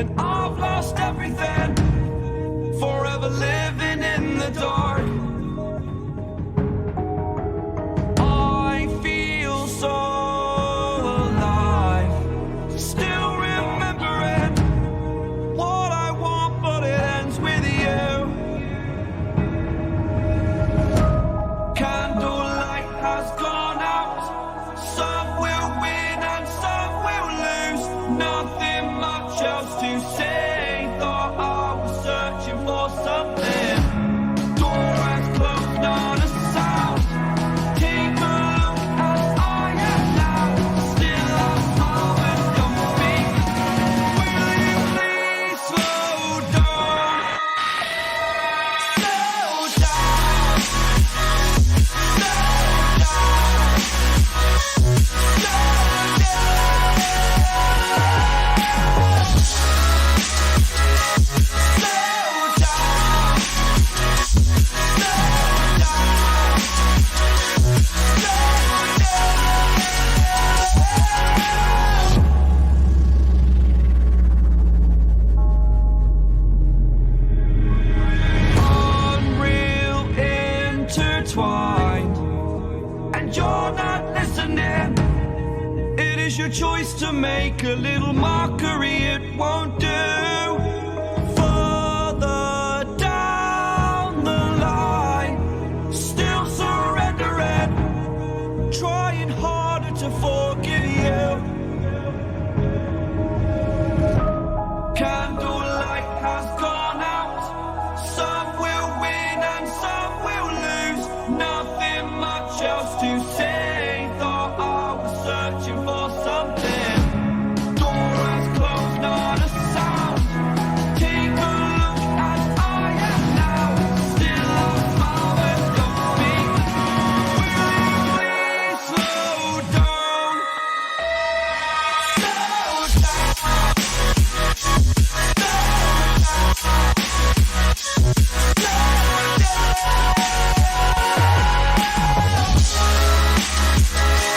And I've lost everything, forever living in the dark. I feel so alive, still remembering what I want, but it ends with you. Candlelight has gone out, some will win and some will lose. Nothing much else to say, thought I was searching for something. Door has closed, not a sound. Take a look as I am now, still lost moments don't speak. Will you please slow down? Slow down. Slow down. Slow and you're not listening. It is your choice to make a little mockery, it won't do. Further down the line, still surrendering, trying harder to forgive you. Candlelight has gone out, some will win and some will lose. Nothing much else to say, thought I was searching for something. Door has closed, not a sound. Take a look as I am now, still lost moments don't speak. Will you please slow down? Slow down.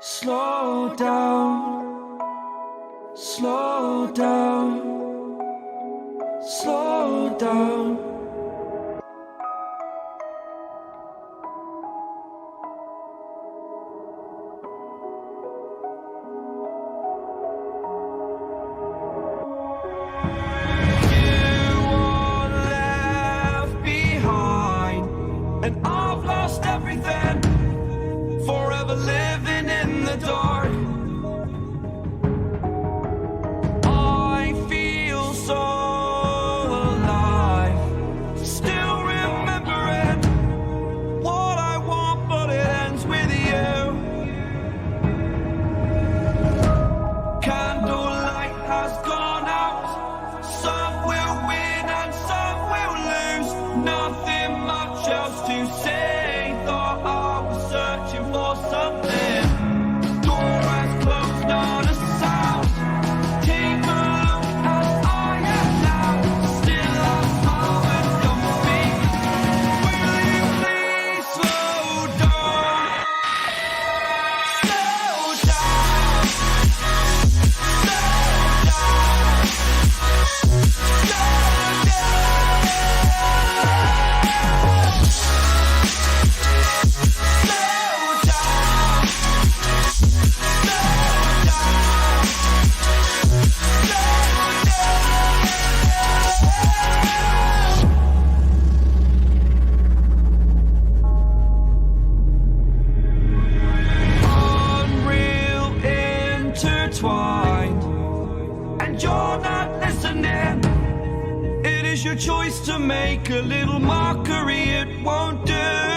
Slow down, slow down, slow down. You are left behind, and I've lost everything, forever living in the dark. I feel so alive, is your choice to make. A little mockery, it won't do.